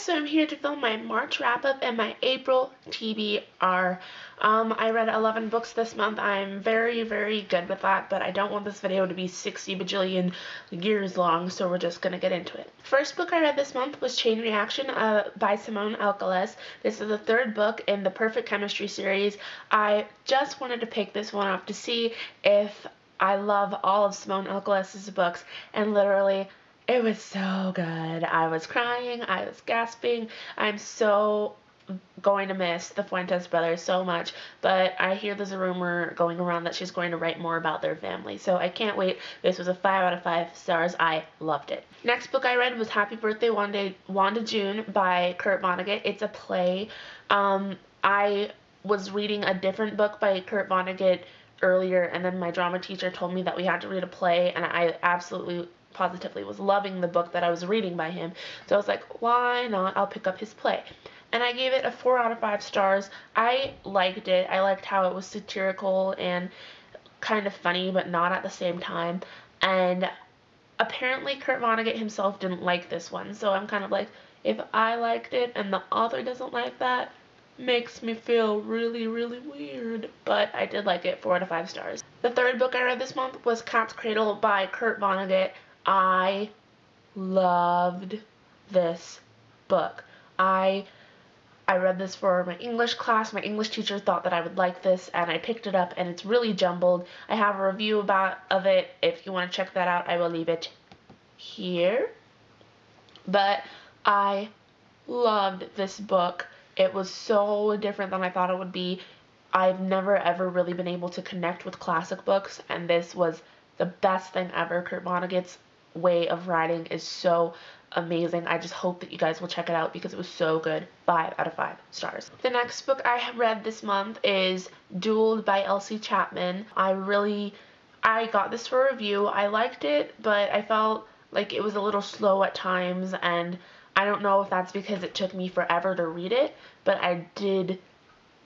guys, so I'm here to film my March wrap-up and my April TBR. I read 11 books this month. I'm very, very good with that, but I don't want this video to be 60 bajillion years long, so we're just gonna get into it. First book I read this month was Chain Reaction by Simone Alcaraz. This is the third book in the Perfect Chemistry series. I just wanted to pick this one up to see if I love all of Simone Alcaraz's books, and literally, it was so good. I was crying. I was gasping. I'm so going to miss the Fuentes brothers so much, but I hear there's a rumor going around that she's going to write more about their family, so I can't wait. This was a 5 out of 5 stars. I loved it. Next book I read was Happy Birthday Wanda June by Kurt Vonnegut. It's a play. I was reading a different book by Kurt Vonnegut earlier, and then my drama teacher told me that we had to read a play, and I absolutely positively was loving the book that I was reading by him. So I was like, why not? I'll pick up his play. And I gave it a 4 out of 5 stars. I liked it. I liked how it was satirical and kind of funny, but not at the same time. And apparently Kurt Vonnegut himself didn't like this one. So I'm kind of like, if I liked it and the author doesn't like that, makes me feel really, really weird. But I did like it, 4 out of 5 stars. The third book I read this month was Cat's Cradle by Kurt Vonnegut. I loved this book. I read this for my English class. My English teacher thought that I would like this, and I picked it up, and it's really jumbled. I have a review of it. If you want to check that out, I will leave it here. But I loved this book. It was so different than I thought it would be. I've never ever really been able to connect with classic books, and this was the best thing ever. Kurt Vonnegut's way of writing is so amazing. I just hope that you guys will check it out because it was so good. 5 out of 5 stars. The next book I have read this month is Dueled by Elsie Chapman. I got this for review. I liked it, but I felt like it was a little slow at times, and I don't know if that's because it took me forever to read it, but I did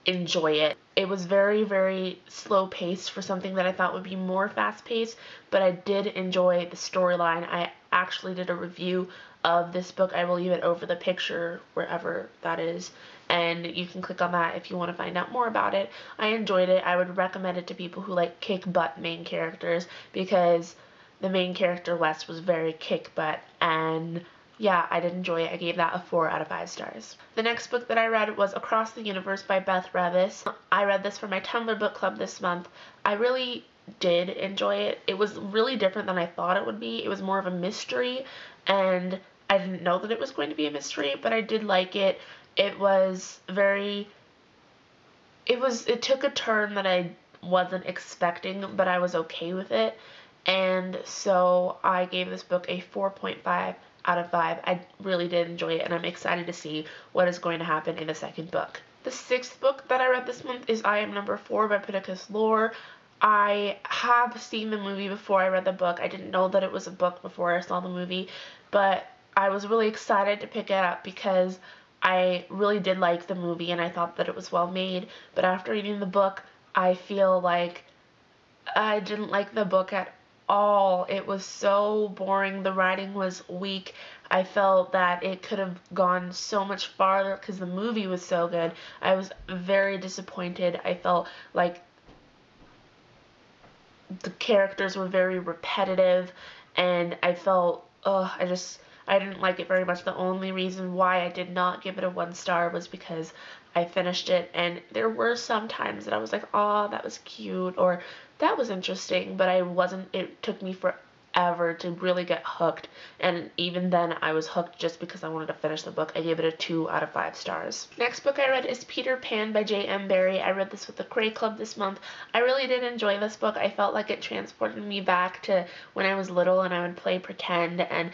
enjoy it. It was very, very slow paced for something that I thought would be more fast paced, but I did enjoy the storyline. I actually did a review of this book. I will leave it over the picture wherever that is, and you can click on that if you want to find out more about it. I enjoyed it. I would recommend it to people who like kick butt main characters, because the main character Wes was very kick butt, and yeah, I did enjoy it. I gave that a 4 out of 5 stars. The next book that I read was Across the Universe by Beth Revis. I read this for my Tumblr book club this month. I really did enjoy it. It was really different than I thought it would be. It was more of a mystery, and I didn't know that it was going to be a mystery, but I did like it. It took a turn that I wasn't expecting, but I was okay with it. And so I gave this book a 4.5 out of 5. I really did enjoy it, and I'm excited to see what is going to happen in the second book. The sixth book that I read this month is I Am Number 4 by Pittacus Lore. I have seen the movie before I read the book. I didn't know that it was a book before I saw the movie, but I was really excited to pick it up because I really did like the movie and I thought that it was well made. But after reading the book, I feel like I didn't like the book at all. It was so boring. The writing was weak. I felt that it could have gone so much farther because the movie was so good. I was very disappointed. I felt like the characters were very repetitive, and I felt, I didn't like it very much. The only reason why I did not give it a 1 star was because I finished it, and there were some times that I was like, oh, that was cute, or that was interesting, but it took me forever to really get hooked, and even then I was hooked just because I wanted to finish the book. I gave it a 2 out of 5 stars. Next book I read is Peter Pan by J.M. Barrie. I read this with the Cray Club this month. I really did enjoy this book. I felt like it transported me back to when I was little and I would play pretend, and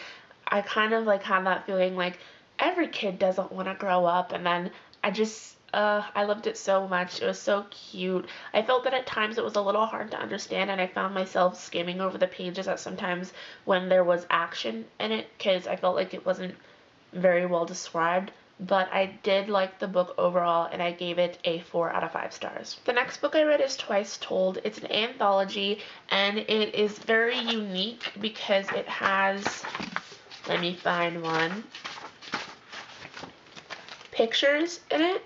I kind of like had that feeling like every kid doesn't want to grow up, and then I loved it so much. It was so cute. I felt that at times it was a little hard to understand, and I found myself skimming over the pages at sometimes when there was action in it, because I felt like it wasn't very well described. But I did like the book overall, and I gave it a 4 out of 5 stars. The next book I read is Twice Told. It's an anthology, and it is very unique because it has, let me find one. pictures in it,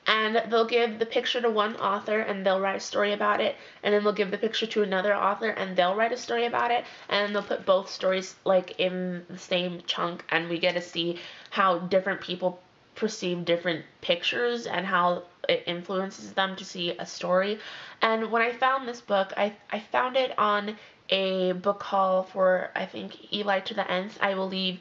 and they'll give the picture to one author and they'll write a story about it, and then they'll give the picture to another author and they'll write a story about it, and then they'll put both stories like in the same chunk, and we get to see how different people perceive different pictures and how it influences them to see a story. And when I found this book, I found it on a book haul for, I think, Eli to the Nth. I will leave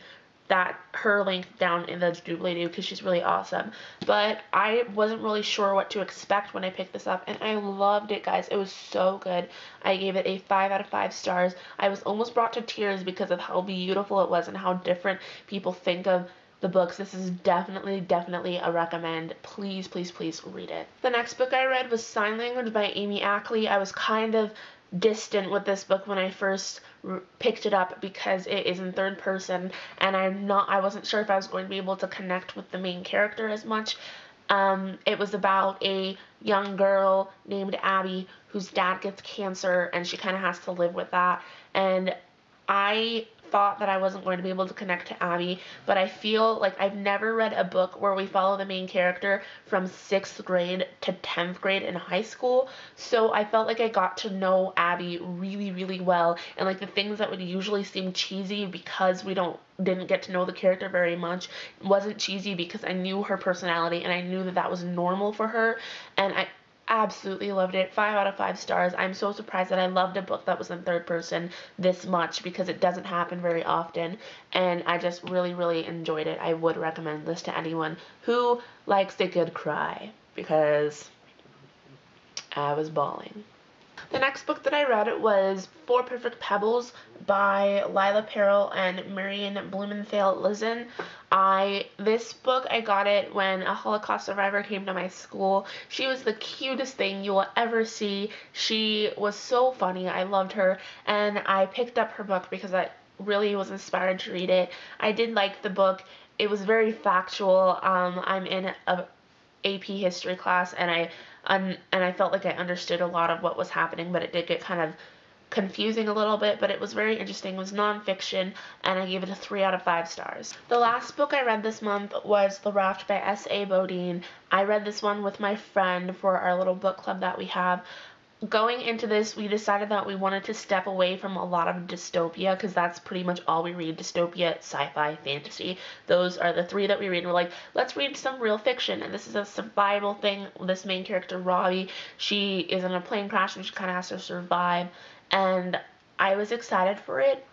that her link down in the doobly-doo because she's really awesome. But I wasn't really sure what to expect when I picked this up, and I loved it, guys. It was so good. I gave it a 5 out of 5 stars. I was almost brought to tears because of how beautiful it was and how different people think of the books. This is definitely a recommend. Please, please, please read it. The next book I read was Sign Language by Amy Ackley. I was kind of distant with this book when I first picked it up because it is in third person, and I wasn't sure if I was going to be able to connect with the main character as much. It was about a young girl named Abby whose dad gets cancer, and she kind of has to live with that. And I thought that I wasn't going to be able to connect to Abby, but I feel like I've never read a book where we follow the main character from 6th grade to 10th grade in high school, so I felt like I got to know Abby really well, and like the things that would usually seem cheesy because we didn't get to know the character very much wasn't cheesy because I knew her personality and I knew that that was normal for her, and I absolutely loved it. 5 out of 5 stars. I'm so surprised that I loved a book that was in third person this much because it doesn't happen very often, and I just really enjoyed it. I would recommend this to anyone who likes a good cry because I was bawling. The next book that I read was Four Perfect Pebbles by Lila Perrell and Marion Blumenthal-Lizin. This book, I got it when a Holocaust survivor came to my school. She was the cutest thing you will ever see. She was so funny. I loved her, and I picked up her book because I really was inspired to read it. I did like the book. It was very factual. I'm in a AP history class, and I felt like I understood a lot of what was happening, but it did get kind of confusing a little bit, but it was very interesting. It was nonfiction, and I gave it a 3 out of 5 stars. The last book I read this month was The Raft by S.A. Bodine. I read this one with my friend for our little book club that we have. Going into this, we decided that we wanted to step away from a lot of dystopia because that's pretty much all we read. Dystopia, sci-fi, fantasy. Those are the 3 that we read. We're like, let's read some real fiction. And this is a survival thing. This main character, Robbie, she is in a plane crash and she kind of has to survive. And I was excited for it,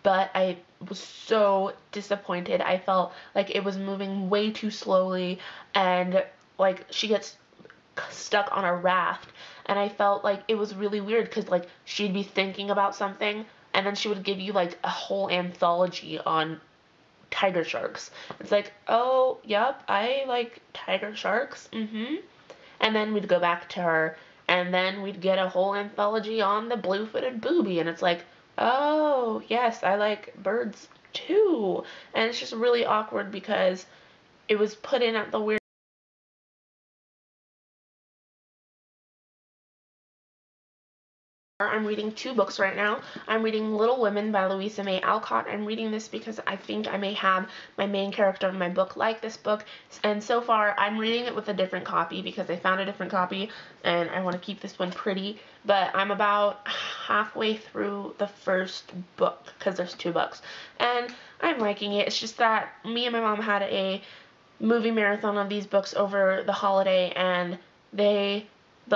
but I was so disappointed. I felt like it was moving way too slowly, and like she gets stuck on a raft, and I felt like it was really weird because like she'd be thinking about something and then she would give you like a whole anthology on tiger sharks. It's like, oh yep, I like tiger sharks, and then we'd go back to her and then we'd get a whole anthology on the blue-footed booby, and it's like, oh yes, I like birds too. And it's just really awkward because it was put in at the weird. I'm reading 2 books right now. I'm reading Little Women by Louisa May Alcott. I'm reading this because I think I may have my main character of my book like this book, and so far I'm reading it with a different copy because I found a different copy and I want to keep this one pretty, but I'm about halfway through the first book because there's 2 books, and I'm liking it. It's just that me and my mom had a movie marathon of these books over the holiday, and the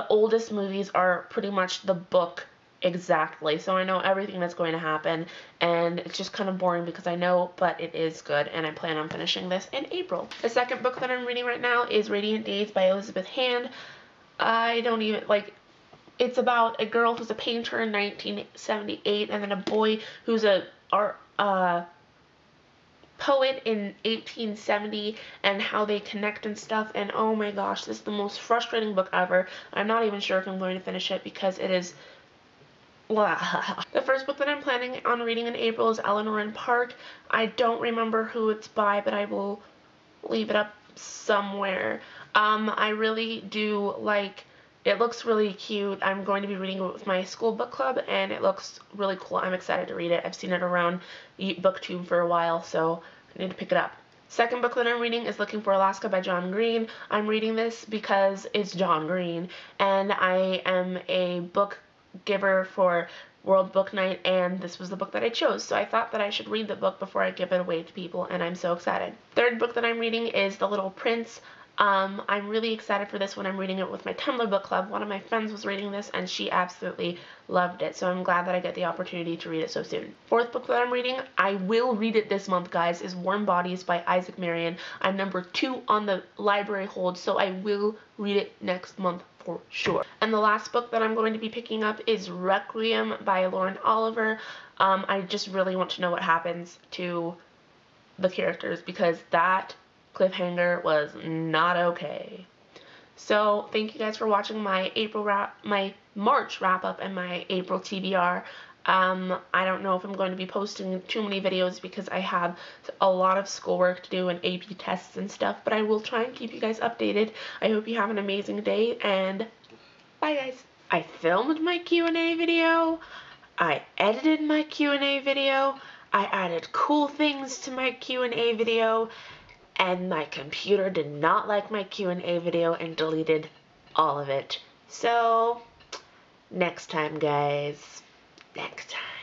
oldest movies are pretty much the book exactly, so I know everything that's going to happen, and it's just kind of boring because I know, but it is good, and I plan on finishing this in April. The second book that I'm reading right now is Radiant Days by Elizabeth Hand. I don't even, like, it's about a girl who's a painter in 1978, and then a boy who's a poet in 1870, and how they connect and stuff, and oh my gosh, this is the most frustrating book ever. I'm not even sure if I'm going to finish it because it is the first book that I'm planning on reading in April is Eleanor and Park. I don't remember who it's by, but I will leave it up somewhere. I really do like, it looks really cute. I'm going to be reading it with my school book club, and it looks really cool. I'm excited to read it. I've seen it around BookTube for a while, so I need to pick it up. Second book that I'm reading is Looking for Alaska by John Green. I'm reading this because it's John Green, and I am a book giver for World Book Night, and this was the book that I chose, so I thought that I should read the book before I give it away to people, and I'm so excited. Third book that I'm reading is The Little Prince. I'm really excited for this one. I'm reading it with my Tumblr book club. One of my friends was reading this, and she absolutely loved it, so I'm glad that I get the opportunity to read it so soon. Fourth book that I'm reading, I will read it this month, guys, is Warm Bodies by Isaac Marion. I'm number 2 on the library hold, so I will read it next month for sure. And the last book that I'm going to be picking up is Requiem by Lauren Oliver. I just really want to know what happens to the characters, because that cliffhanger was not okay. So thank you guys for watching my March wrap up and my April TBR. I don't know if I'm going to be posting too many videos because I have a lot of schoolwork to do and AP tests and stuff, but I will try and keep you guys updated. I hope you have an amazing day, and bye guys. I filmed my Q&A video. I edited my Q&A video. I added cool things to my Q&A video, and my computer did not like my Q&A video and deleted all of it. So, next time, guys. Next time.